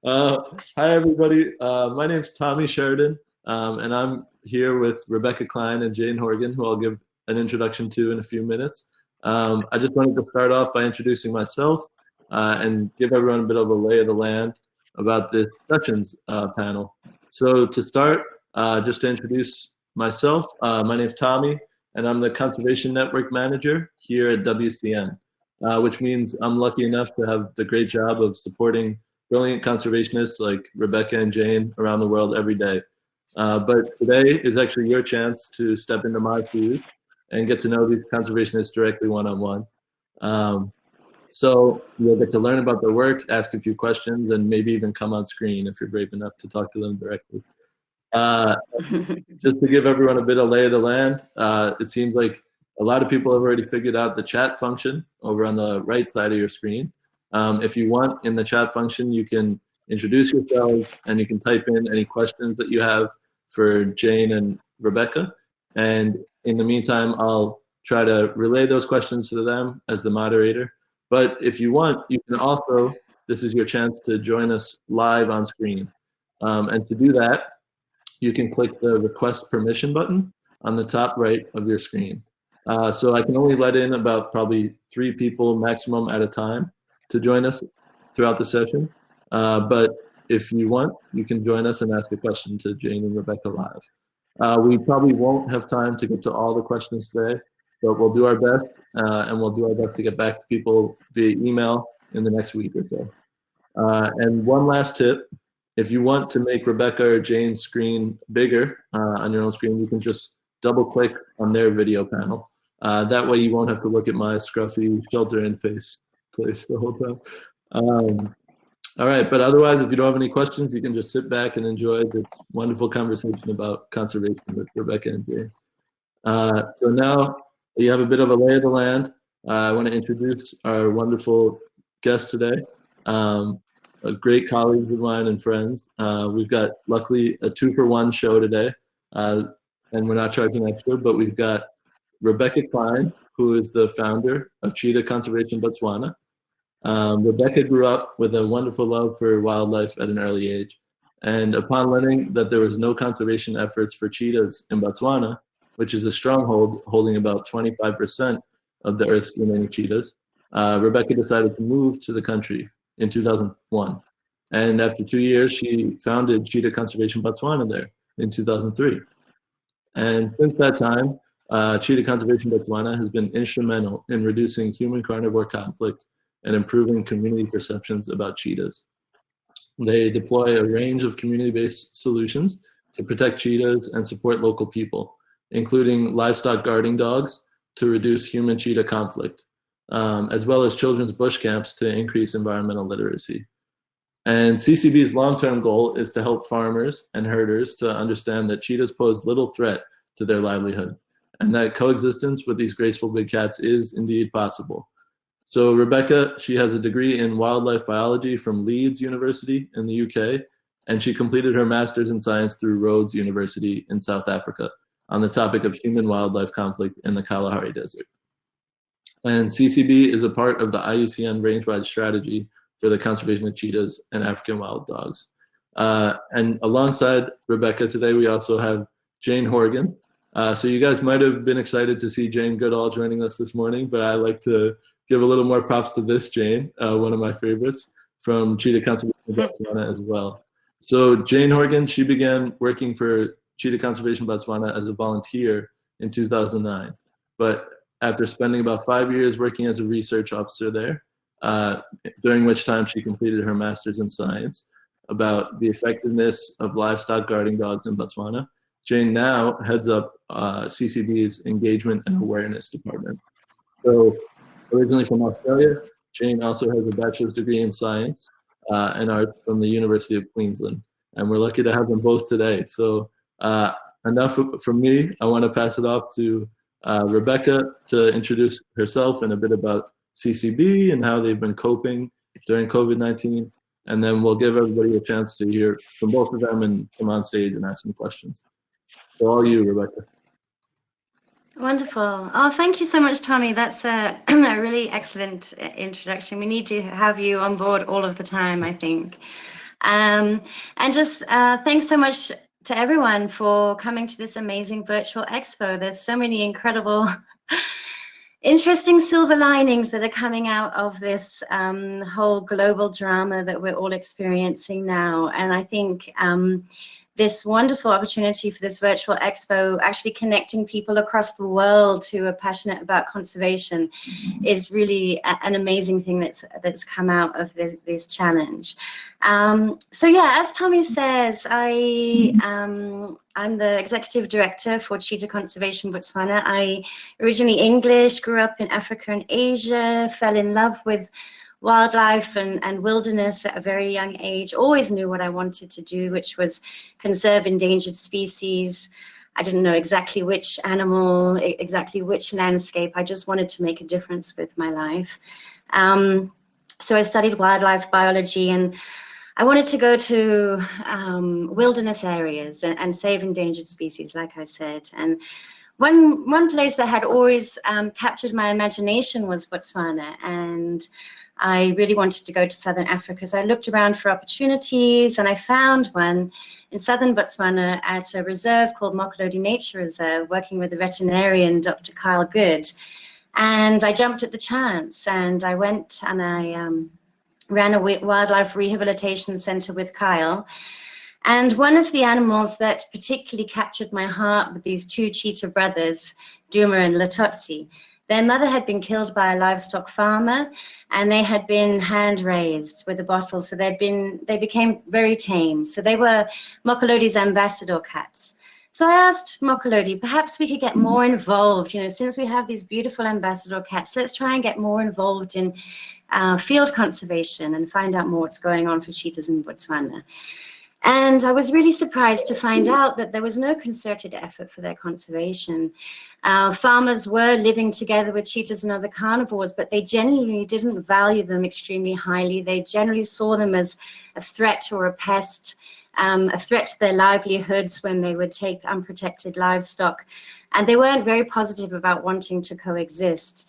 Hi, everybody. My name's Tommy Sheridan, and I'm here with Rebecca Klein and Jane Horgan, who I'll give an introduction to in a few minutes. I just wanted to start off by introducing myself and give everyone a bit of a lay of the land about this sessions panel. So to start, just to introduce myself, my name's Tommy, and I'm the Conservation Network Manager here at WCN, which means I'm lucky enough to have the great job of supporting brilliant conservationists like Rebecca and Jane around the world every day. But today is actually your chance to step into my shoes and get to know these conservationists directly one-on-one. So you'll get to learn about their work, ask a few questions, and maybe even come on screen if you're brave enough to talk to them directly. Just to give everyone a bit of lay of the land, it seems like a lot of people have already figured out the chat function over on the right side of your screen. If you want, in the chat function, you can introduce yourselves and you can type in any questions that you have for Jane and Rebecca. And in the meantime, I'll try to relay those questions to them as the moderator. But if you want, you can also, this is your chance to join us live on screen. And to do that, you can click the request permission button on the top right of your screen. So I can only let in about probably 3 people maximum at a time to join us throughout the session. But if you want, you can join us and ask a question to Jane and Rebecca live. We probably won't have time to get to all the questions today, but we'll do our best, and we'll do our best to get back to people via email in the next week or so. And one last tip, if you want to make Rebecca or Jane's screen bigger on your own screen, you can just double click on their video panel. That way you won't have to look at my scruffy shelter-in face the whole time. All right, but otherwise, if you don't have any questions, you can just sit back and enjoy this wonderful conversation about conservation with Rebecca and Jane. So now you have a bit of a lay of the land. I want to introduce our wonderful guest today, great colleagues of mine and friends. We've got, luckily, a 2-for-1 show today, and we're not charging extra, but we've got Rebecca Klein, who is the founder of Cheetah Conservation Botswana. Rebecca grew up with a wonderful love for wildlife at an early age. And upon learning that there was no conservation efforts for cheetahs in Botswana, which is a stronghold holding about 25% of the Earth's remaining cheetahs, Rebecca decided to move to the country in 2001. And after 2 years, she founded Cheetah Conservation Botswana there in 2003. And since that time, Cheetah Conservation Botswana has been instrumental in reducing human-carnivore conflict and improving community perceptions about cheetahs. They deploy a range of community-based solutions to protect cheetahs and support local people, including livestock guarding dogs to reduce human-cheetah conflict, as well as children's bush camps to increase environmental literacy. And CCB's long-term goal is to help farmers and herders to understand that cheetahs pose little threat to their livelihood, and that coexistence with these graceful big cats is indeed possible. So Rebecca, she has a degree in wildlife biology from Leeds University in the UK, and she completed her master's in science through Rhodes University in South Africa on the topic of human-wildlife conflict in the Kalahari Desert. And CCB is a part of the IUCN range-wide strategy for the conservation of cheetahs and African wild dogs. And alongside Rebecca today, we also have Jane Horgan. So you guys might have been excited to see Jane Goodall joining us this morning, but I like to give a little more props to this Jane, one of my favorites, from Cheetah Conservation Botswana as well. So Jane Horgan, she began working for Cheetah Conservation Botswana as a volunteer in 2009. But after spending about 5 years working as a research officer there, during which time she completed her master's in science about the effectiveness of livestock guarding dogs in Botswana, Jane now heads up CCB's Engagement and Awareness Department. So originally from Australia, Jane also has a bachelor's degree in science and arts from the University of Queensland. And we're lucky to have them both today. So enough from me. I want to pass it off to Rebecca to introduce herself and a bit about CCB and how they've been coping during COVID-19. And then we'll give everybody a chance to hear from both of them and come on stage and ask some questions. So all you, Rebecca. Wonderful. Oh, thank you so much, Tommy. That's a really excellent introduction. We need to have you on board all of the time, I think. And just thanks so much to everyone for coming to this amazing virtual expo. There's so many incredible, interesting silver linings that are coming out of this whole global drama that we're all experiencing now. And I think this wonderful opportunity for this virtual expo, actually connecting people across the world who are passionate about conservation, is really an amazing thing that's come out of this challenge. So yeah, as Tommy says, I'm the executive director for Cheetah Conservation Botswana. I originally English, grew up in Africa and Asia, fell in love with wildlife and wilderness at a very young age, always knew what I wanted to do, which was conserve endangered species. I didn't know exactly which animal, exactly which landscape. I just wanted to make a difference with my life. So I studied wildlife biology, and I wanted to go to wilderness areas and save endangered species, like I said. And one place that had always captured my imagination was Botswana, and I really wanted to go to Southern Africa. So I looked around for opportunities, and I found one in southern Botswana at a reserve called Mokolodi Nature Reserve, working with the veterinarian, Dr. Kyle Good. And I jumped at the chance, and I went and I ran a wildlife rehabilitation center with Kyle. And one of the animals that particularly captured my heart were these two cheetah brothers, Duma and Latosi. Their mother had been killed by a livestock farmer, and they had been hand raised with a bottle. So they became very tame. So they were Mokolodi's ambassador cats. So I asked Mokolodi, perhaps we could get more involved. You know, since we have these beautiful ambassador cats, let's try and get more involved in field conservation and find out more what's going on for cheetahs in Botswana. And I was really surprised to find out that there was no concerted effort for their conservation. Farmers were living together with cheetahs and other carnivores, but they generally didn't value them extremely highly. They generally saw them as a threat or a pest, a threat to their livelihoods when they would take unprotected livestock. And they weren't very positive about wanting to coexist.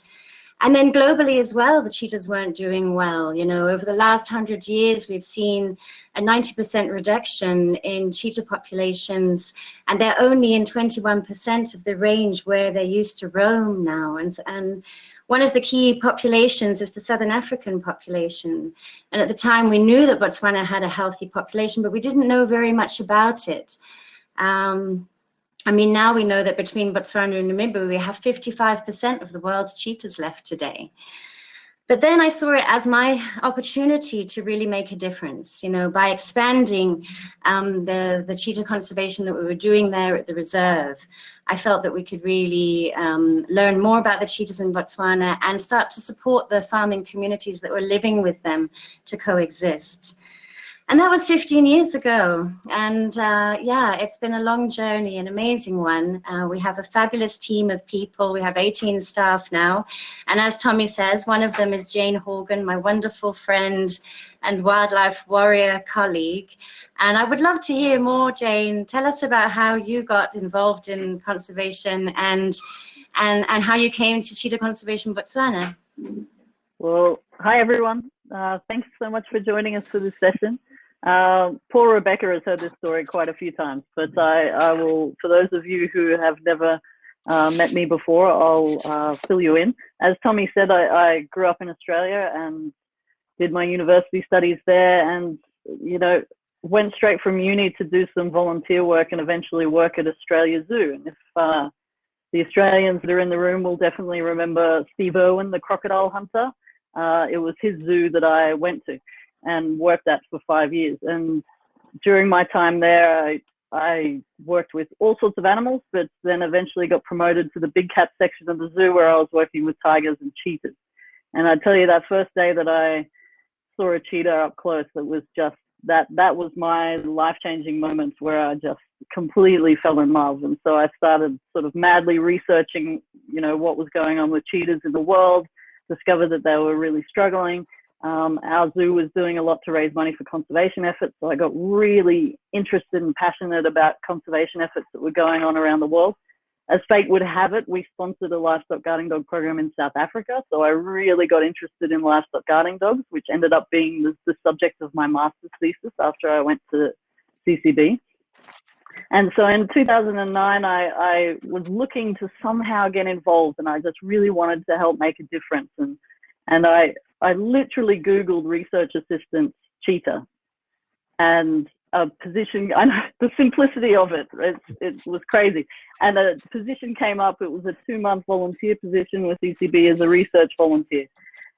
And then globally as well, the cheetahs weren't doing well. You know, over the last 100 years, we've seen a 90% reduction in cheetah populations, and they're only in 21% of the range where they used to roam now. And one of the key populations is the Southern African population. And at the time, we knew that Botswana had a healthy population, but we didn't know very much about it. I mean, now we know that between Botswana and Namibia, we have 55% of the world's cheetahs left today. But then I saw it as my opportunity to really make a difference, you know, by expanding the cheetah conservation that we were doing there at the reserve. I felt that we could really learn more about the cheetahs in Botswana and start to support the farming communities that were living with them to coexist. And that was 15 years ago. And yeah, it's been a long journey, an amazing one. We have a fabulous team of people. We have 18 staff now. And as Tommy says, one of them is Jane Horgan, my wonderful friend and wildlife warrior colleague. And I would love to hear more, Jane. Tell us about how you got involved in conservation and how you came to Cheetah Conservation Botswana. Well, hi, everyone. Thanks so much for joining us for this session. Poor Rebecca has heard this story quite a few times, but I will, for those of you who have never met me before, I'll fill you in. As Tommy said, I grew up in Australia and did my university studies there, and, you know, went straight from uni to do some volunteer work and eventually work at Australia Zoo. And if the Australians that are in the room will definitely remember Steve Irwin, the crocodile hunter. It was his zoo that I went to and worked at for 5 years. And during my time there, I worked with all sorts of animals, but then eventually got promoted to the big cat section of the zoo, where I was working with tigers and cheetahs. And I tell you, that first day that I saw a cheetah up close, it was just that was my life-changing moment, where I just completely fell in love. And so I started sort of madly researching, you know, what was going on with cheetahs in the world, discovered that they were really struggling. Our zoo was doing a lot to raise money for conservation efforts, so I got really interested and passionate about conservation efforts that were going on around the world. as fate would have it, we sponsored a livestock guarding dog program in South Africa. So I really got interested in livestock guarding dogs, which ended up being the subject of my master's thesis after I went to CCB. And so in 2009, I was looking to somehow get involved, and I just really wanted to help make a difference. And I literally Googled research assistant cheetah, and a position, I know the simplicity of it, it was crazy. And a position came up. It was a 2-month volunteer position with CCB as a research volunteer.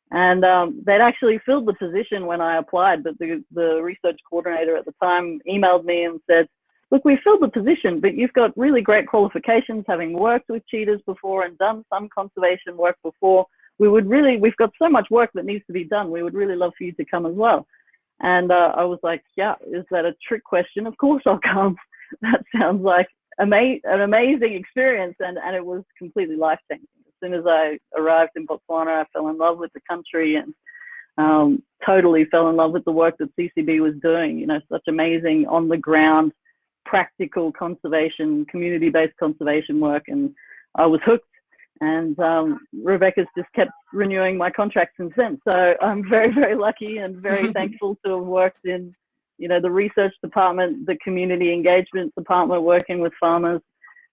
And they'd actually filled the position when I applied, but the research coordinator at the time emailed me and said, look, we filled the position, but you've got really great qualifications, having worked with cheetahs before and done some conservation work before. We've got so much work that needs to be done. We would really love for you to come as well. And I was like, yeah, is that a trick question? Of course I'll come. That sounds like an amazing experience. And it was completely life-changing. As soon as I arrived in Botswana, I fell in love with the country and totally fell in love with the work that CCB was doing. You know, such amazing on-the-ground, practical conservation, community-based conservation work. And I was hooked. And Rebecca's just kept renewing my contract since then. So I'm very, very lucky and very thankful to have worked in, you know, the research department, the community engagement department, working with farmers,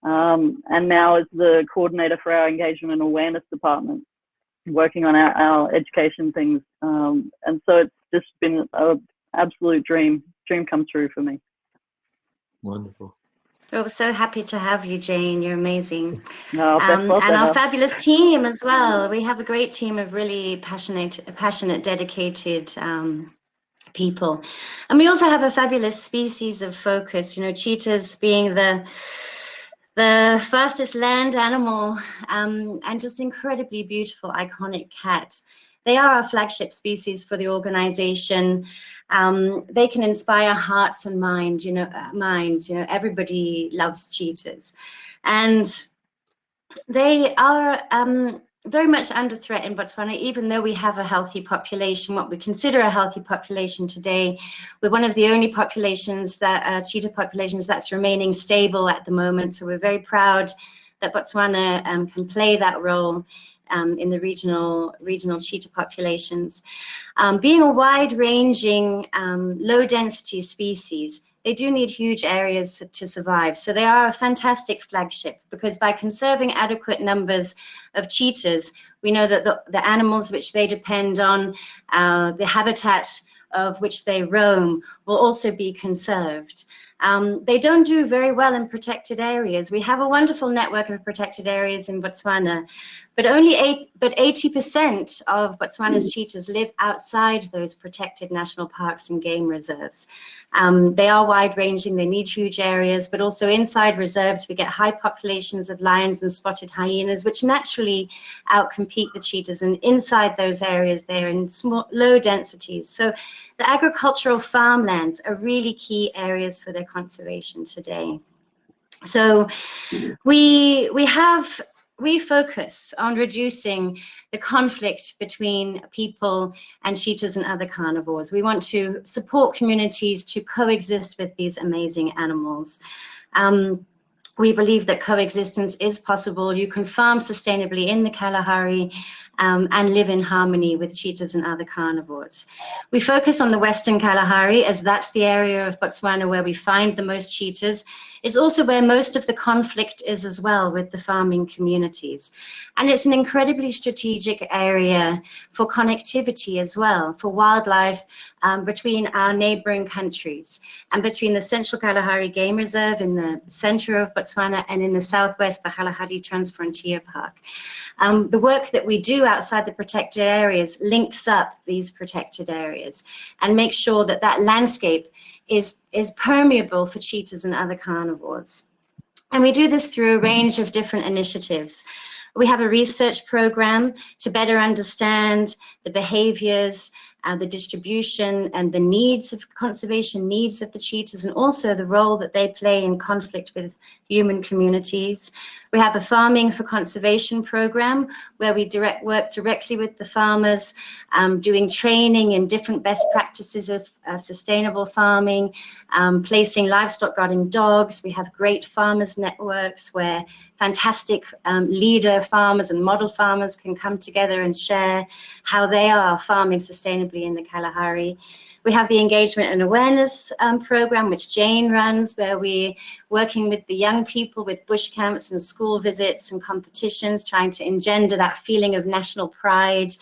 and now as the coordinator for our engagement and awareness department, working on our education things. And so it's just been an absolute dream come true for me. Wonderful. We're so happy to have you, Jane. You're amazing. No, and our fabulous team as well. We have a great team of really passionate, dedicated people. And we also have a fabulous species of focus, you know, cheetahs being the fastest land animal and just incredibly beautiful, iconic cat. They are our flagship species for the organization. They can inspire hearts and minds. You know, everybody loves cheetahs, and they are very much under threat in Botswana. Even though we have a healthy population, what we consider a healthy population today, we're one of the only populations that cheetah populations that's remaining stable at the moment. So we're very proud that Botswana can play that role in the regional cheetah populations. Being a wide-ranging, low-density species, they do need huge areas to survive. So they are a fantastic flagship, because by conserving adequate numbers of cheetahs, we know that the animals which they depend on, the habitat of which they roam, will also be conserved. They don't do very well in protected areas. We have a wonderful network of protected areas in Botswana, but 80% of Botswana's cheetahs live outside those protected national parks and game reserves. They are wide-ranging, they need huge areas, but also inside reserves we get high populations of lions and spotted hyenas, which naturally outcompete the cheetahs, and inside those areas they're in small, low densities. So the agricultural farmlands are really key areas for their conservation today. So we focus on reducing the conflict between people and cheetahs and other carnivores. We want to support communities to coexist with these amazing animals. We believe that coexistence is possible. You can farm sustainably in the Kalahari and live in harmony with cheetahs and other carnivores. We focus on the Western Kalahari, as that's the area of Botswana where we find the most cheetahs. It's also where most of the conflict is as well, with the farming communities. And it's an incredibly strategic area for connectivity as well, for wildlife between our neighboring countries, and between the Central Kalahari Game Reserve in the center of Botswana and in the southwest, the Kalahari Transfrontier Park. The work that we do outside the protected areas links up these protected areas and makes sure that that landscape is permeable for cheetahs and other carnivores. And we do this through a range of different initiatives. We have a research program to better understand the behaviors the distribution and the needs of conservation needs of the cheetahs, and also the role that they play in conflict with human communities. We have a Farming for Conservation program where we work directly with the farmers, doing training in different best practices of sustainable farming, placing livestock guarding dogs. We have great farmers networks where fantastic leader farmers and model farmers can come together and share how they are farming sustainably in the Kalahari. We have the Engagement and Awareness program, which Jane runs, where we're working with the young people with bush camps and school visits and competitions, trying to engender that feeling of national pride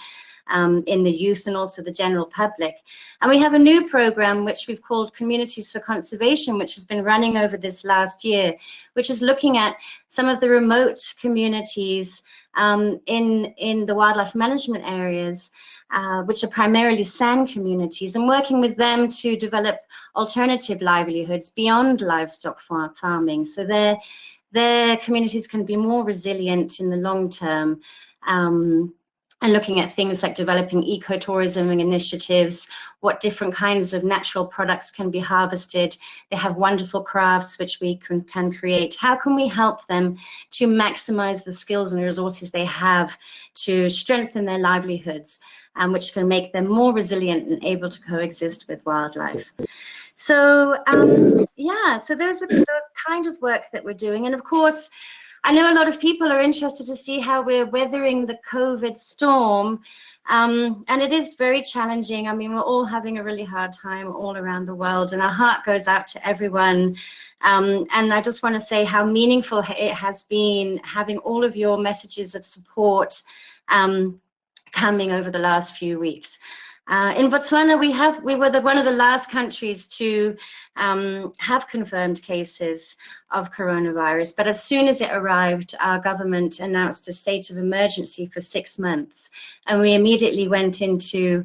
in the youth and also the general public. And we have a new program which we've called Communities for Conservation, which has been running over this last year, which is looking at some of the remote communities in the wildlife management areas, which are primarily sand communities, and working with them to develop alternative livelihoods beyond livestock farming, so their communities can be more resilient in the long term. And looking at things like developing ecotourism initiatives, what different kinds of natural products can be harvested. They have wonderful crafts which we can create. How can we help them to maximize the skills and resources they have to strengthen their livelihoods, which can make them more resilient and able to coexist with wildlife? So yeah, so those are the kind of work that we're doing. And of course, I know a lot of people are interested to see how we're weathering the COVID storm, and it is very challenging. I mean, we're all having a really hard time all around the world, and our heart goes out to everyone. And I just want to say how meaningful it has been having all of your messages of support coming over the last few weeks. In Botswana, we were one of the last countries to have confirmed cases of coronavirus, but as soon as it arrived, our government announced a state of emergency for 6 months, and we immediately went into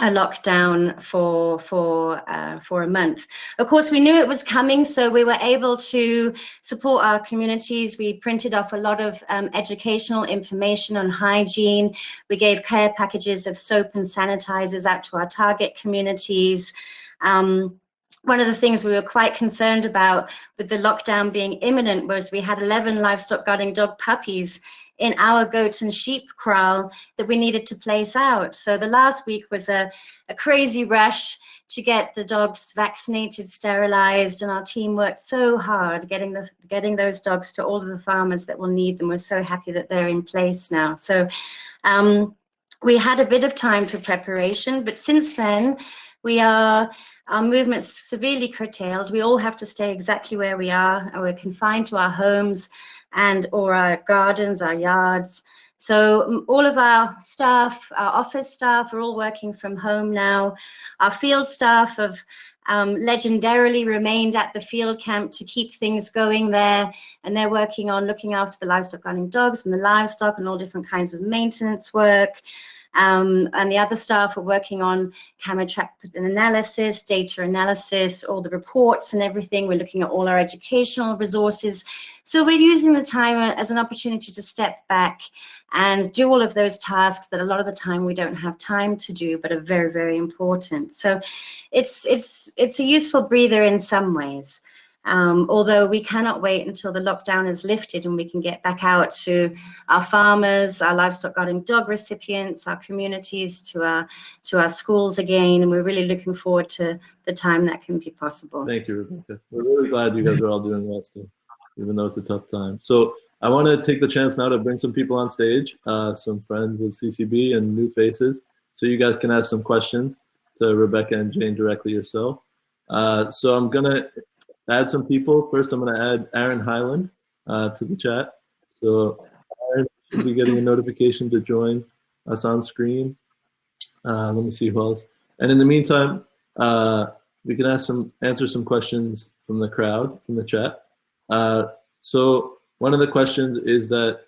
a lockdown for a month. Of course, we knew it was coming, so we were able to support our communities. We printed off a lot of educational information on hygiene. We gave care packages of soap and sanitizers out to our target communities. One of the things we were quite concerned about with the lockdown being imminent was we had 11 livestock guarding dog puppies in our goat and sheep kraal that we needed to place out. So the last week was a crazy rush to get the dogs vaccinated, sterilized, and our team worked so hard getting those dogs to all of the farmers that will need them. We're so happy that they're in place now. So we had a bit of time for preparation, but since then, our movement's severely curtailed. We all have to stay exactly where we are, and we're confined to our homes or our gardens, our yards. So all of our staff, our office staff, are all working from home now. Our field staff have legendarily remained at the field camp to keep things going there, and they're working on looking after the livestock guarding dogs and the livestock and all different kinds of maintenance work. And the other staff are working on camera track analysis, data analysis, all the reports and everything. We're looking at all our educational resources. So we're using the time as an opportunity to step back and do all of those tasks that a lot of the time we don't have time to do, but are very, very important. So it's a useful breather in some ways. Although we cannot wait until the lockdown is lifted and we can get back out to our farmers, our livestock guarding dog recipients, our communities, to our schools again, and we're really looking forward to the time that can be possible. Thank you, Rebecca. We're really glad you guys are all doing well still, even though it's a tough time. So I want to take the chance now to bring some people on stage, some friends of CCB and new faces, so you guys can ask some questions to Rebecca and Jane directly yourself. So I'm going to add some people. First, I'm going to add Aaron Highland to the chat. So Aaron should be getting a notification to join us on screen. Let me see who else. And in the meantime, we can answer some questions from the crowd, from the chat. So one of the questions is that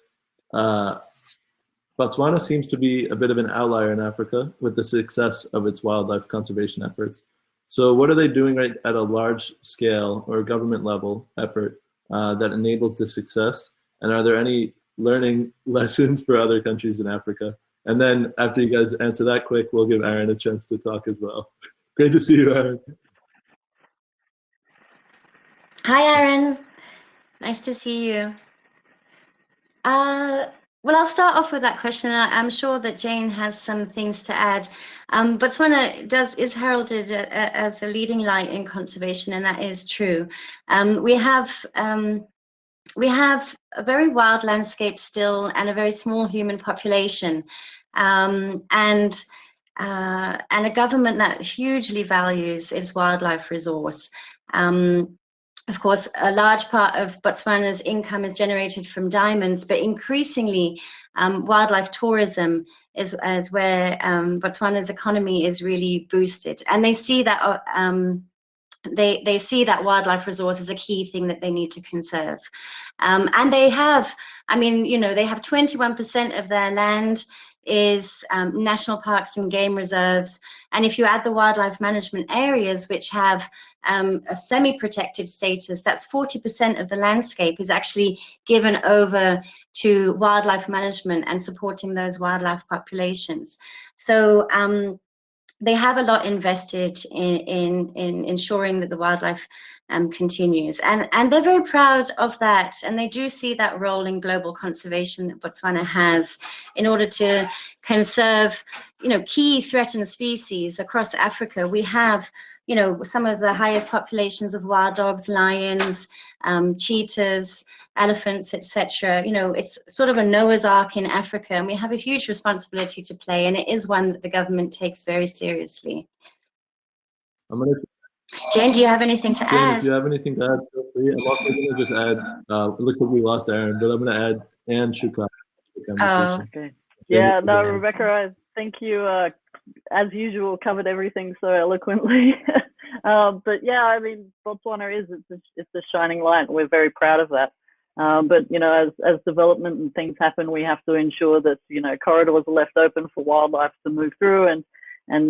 Botswana seems to be a bit of an outlier in Africa with the success of its wildlife conservation efforts. So what are they doing right at a large scale or government level effort that enables this success? And are there any learning lessons for other countries in Africa? And then after you guys answer that quick, we'll give Aaron a chance to talk as well. Great to see you, Aaron. Hi, Aaron. Nice to see you. Well, I'll start off with that question. I'm sure that Jane has some things to add. Botswana is heralded as a leading light in conservation, and that is true. We have a very wild landscape still, and a very small human population, and a government that hugely values its wildlife resource. Of course, a large part of Botswana's income is generated from diamonds, but increasingly wildlife tourism is where Botswana's economy is really boosted. And they see that they see that wildlife resource as a key thing that they need to conserve. And they have, I mean, you know, they have 21% of their land is national parks and game reserves. And if you add the wildlife management areas, which have a semi-protected status, that's 40% of the landscape is actually given over to wildlife management and supporting those wildlife populations. So they have a lot invested in ensuring that the wildlife continues, and they're very proud of that, and they do see that role in global conservation that Botswana has in order to conserve, you know, key threatened species across Africa. We have, you know, some of the highest populations of wild dogs, lions, cheetahs, elephants, etc. You know, it's sort of a Noah's Ark in Africa, and we have a huge responsibility to play, and it is one that the government takes very seriously. Jane, do you have anything to add? If you have anything to add, feel free. I'm also going to just add, it looks like we lost Aaron, but I'm going to add Anne Shukai to the conversation. Okay. Yeah, no, Rebecca, I think you, as usual, covered everything so eloquently. But yeah, I mean, Botswana it's a shining light. We're very proud of that. But, you know, as development and things happen, we have to ensure that, you know, corridors are left open for wildlife to move through, and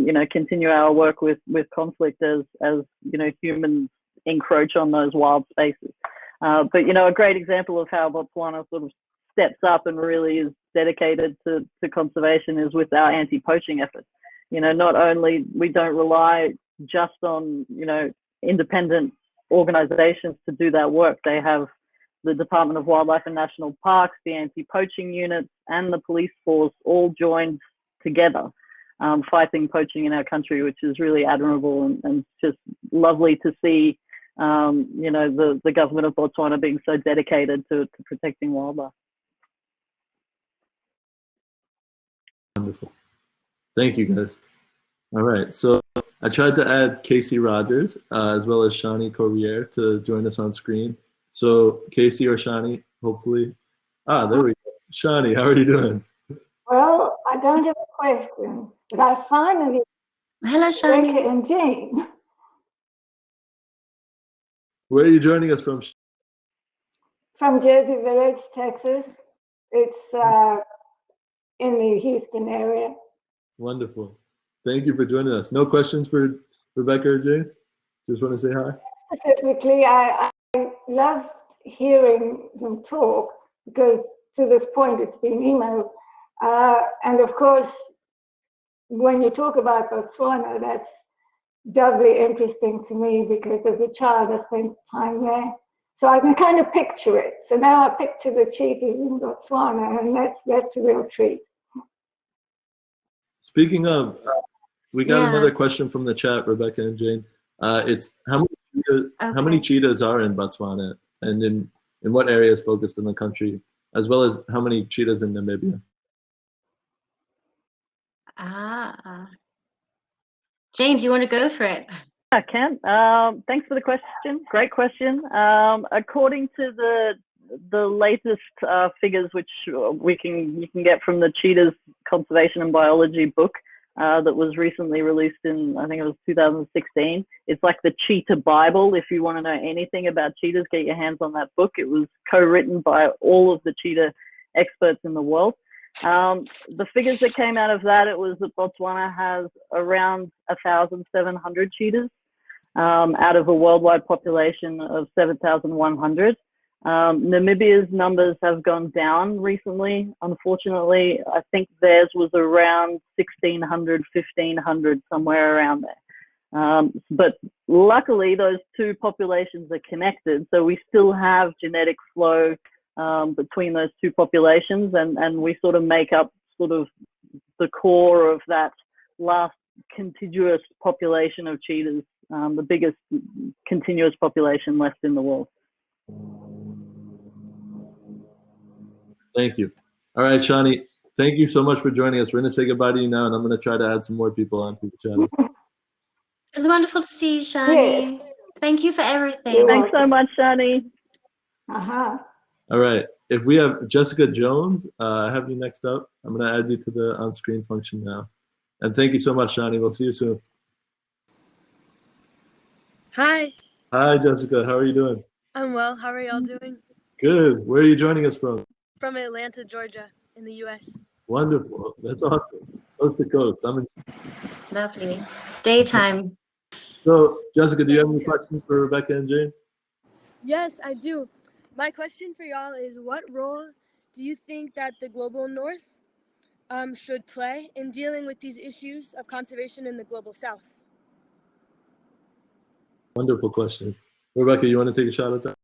you know, continue our work with conflict as you know, humans encroach on those wild spaces. But, you know, a great example of how Botswana sort of steps up and really is dedicated to conservation is with our anti-poaching efforts. You know, not only we don't rely just on, you know, independent organizations to do that work. They have the Department of Wildlife and National Parks, the anti-poaching units, and the police force all joined together, fighting poaching in our country, which is really admirable and just lovely to see, you know, the government of Botswana being so dedicated to protecting wildlife. Wonderful. Thank you, guys. All right, so I tried to add Casey Rogers as well as Shani Corriere to join us on screen. So Casey or Shani, hopefully. There we go. Shani, how are you doing? Well, I don't have a question, but I finally, Hello, Shani. Rebecca and Jane. Where are you joining us from? From Jersey Village, Texas. It's in the Houston area. Wonderful. Thank you for joining us. No questions for Rebecca or Jane? Just want to say hi. Specifically, I loved hearing them talk because to this point it's been emailed. And of course, when you talk about Botswana, that's doubly interesting to me because as a child I spent time there. So I can kind of picture it. So now I picture the cheetahs in Botswana, and that's a real treat. Speaking of, we got another question from the chat, Rebecca and Jane. It's how many cheetahs are in Botswana, and in what areas focused in the country, as well as how many cheetahs in Namibia? Jane, do you want to go for it? I can. Thanks for the question. Great question. According to the latest figures, which you can get from the Cheetahs Conservation and Biology book that was recently released in, I think it was 2016. It's like the Cheetah Bible. If you want to know anything about cheetahs, get your hands on that book. It was co-written by all of the cheetah experts in the world. The figures that came out of that, it was that Botswana has around 1,700 cheetahs out of a worldwide population of 7,100. Namibia's numbers have gone down recently. Unfortunately, I think theirs was around 1,600, 1,500, somewhere around there. But luckily, those two populations are connected, so we still have genetic flow between those two populations, and we sort of make up sort of the core of that last contiguous population of cheetahs, the biggest continuous population left in the world. Thank you. All right, Shani, thank you so much for joining us. We're going to say goodbye to you now, and I'm going to try to add some more people onto the channel. It was wonderful to see you, Shani. Yes. Thank you for everything. You're Thanks so much, Shani. Uh-huh. All right. If we have Jessica Jones, I have you next up. I'm going to add you to the on-screen function now. And thank you so much, Shani. We'll see you soon. Hi, Hi, Jessica. How are you doing? I'm well. How are y'all doing? Good. Where are you joining us from? From Atlanta, Georgia, in the U.S. Wonderful. That's awesome. Coast to coast. I'm in. Lovely. It's daytime. So, Jessica, do you have any Yes. questions for Rebecca and Jane? Yes, I do. My question for y'all is, what role do you think that the global north should play in dealing with these issues of conservation in the global south? Wonderful question. Rebecca, you want to take a shot at that?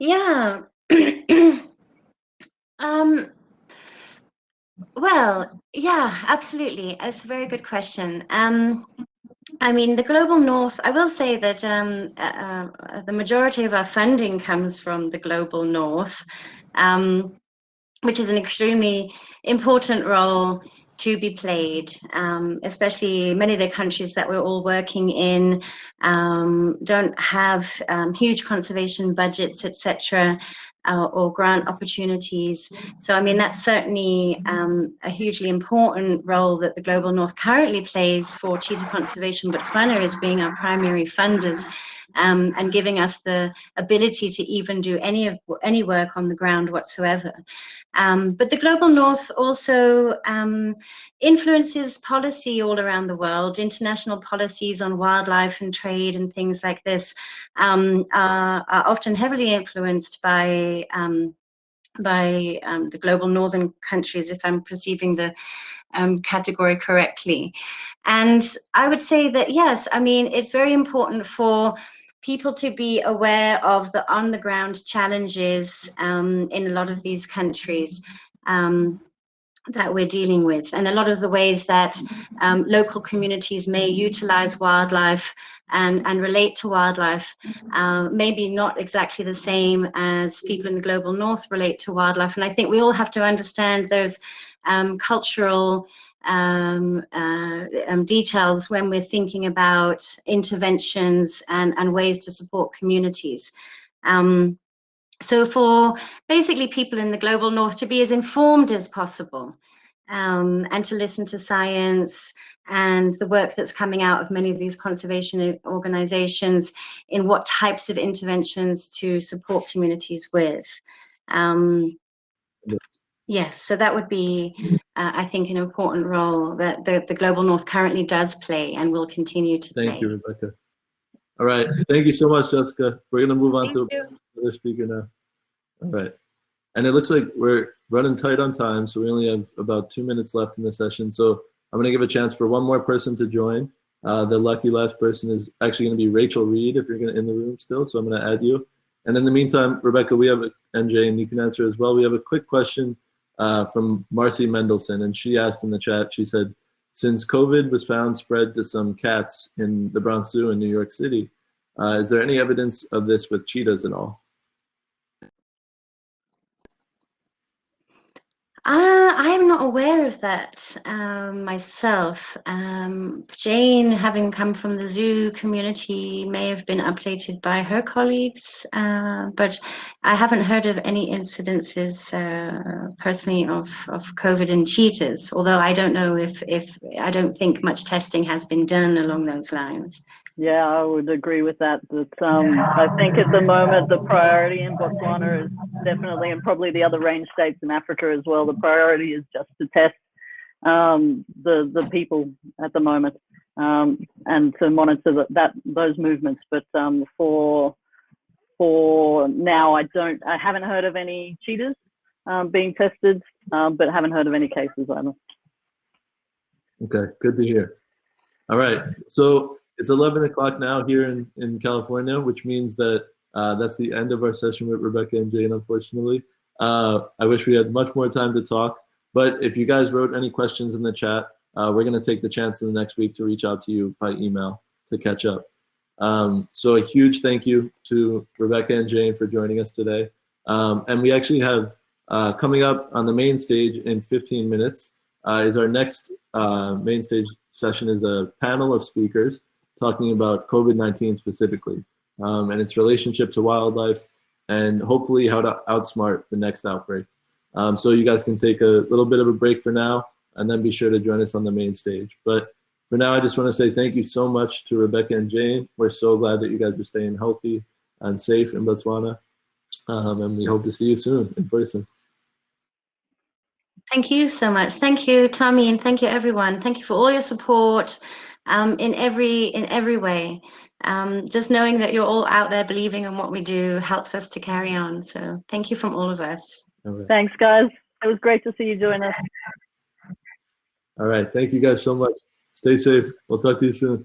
Yeah. Well, yeah, absolutely. It's a very good question. I mean, the global north, I will say that the majority of our funding comes from the global north, which is an extremely important role to be played, especially many of the countries that we're all working in don't have huge conservation budgets, etc., or grant opportunities. So, I mean, that's certainly a hugely important role that the Global North currently plays for Cheetah Conservation Botswana, as being our primary funders and giving us the ability to even do any work on the ground whatsoever. But the Global North also influences policy all around the world. International policies on wildlife and trade and things like this are often heavily influenced by the global northern countries, if I'm perceiving the category correctly. And I would say that, yes, I mean, it's very important for people to be aware of the on-the-ground challenges in a lot of these countries that we're dealing with, and a lot of the ways that local communities may utilize wildlife and relate to wildlife, maybe not exactly the same as people in the global north relate to wildlife. And I think we all have to understand those cultural details when we're thinking about interventions and ways to support communities. So for basically people in the global north to be as informed as possible and to listen to science and the work that's coming out of many of these conservation organizations in what types of interventions to support communities with. Yes, so that would be, I think, an important role that the global north currently does play and will continue to play. Thank you, Rebecca. All right. Thank you so much, Jessica. We're going to move on to another speaker now. All right. And it looks like we're running tight on time, so we only have about 2 minutes left in the session. So I'm going to give a chance for one more person to join. The lucky last person is actually going to be Rachel Reed, if you're in the room still. So I'm going to add you. And in the meantime, Rebecca, we have, and Jane, you can answer as well. We have a quick question from Marcy Mendelson, and she asked in the chat, she said, since COVID was found spread to some cats in the Bronx Zoo in New York City, is there any evidence of this with cheetahs and all? I am not aware of that myself. Jane, having come from the zoo community, may have been updated by her colleagues, but I haven't heard of any incidences personally of COVID in cheetahs, although I don't know if I don't think much testing has been done along those lines. Yeah, I would agree with that. I think at the moment the priority in Botswana is definitely, and probably the other range states in Africa as well, the priority is just to test the people at the moment and to monitor those movements. But for for now, I haven't heard of any cheetahs being tested, but haven't heard of any cases either. Okay, good to hear. All right, so it's 11 o'clock now here in California, which means that that's the end of our session with Rebecca and Jane, unfortunately. I wish we had much more time to talk, but if you guys wrote any questions in the chat, we're gonna take the chance in the next week to reach out to you by email to catch up. So a huge thank you to Rebecca and Jane for joining us today. And we actually have coming up on the main stage in 15 minutes is our next main stage session is a panel of speakers talking about COVID-19 specifically and its relationship to wildlife and hopefully how to outsmart the next outbreak. So you guys can take a little bit of a break for now and then be sure to join us on the main stage. But for now, I just want to say thank you so much to Rebecca and Jane. We're so glad that you guys are staying healthy and safe in Botswana. And we hope to see you soon in person. Thank you so much. Thank you, Tommy, and thank you, everyone. Thank you for all your support in every way. Just knowing that you're all out there believing in what we do helps us to carry on. So thank you from all of us. All right. Thanks, guys. It was great to see you join us. All right. Thank you guys so much. Stay safe. We'll talk to you soon.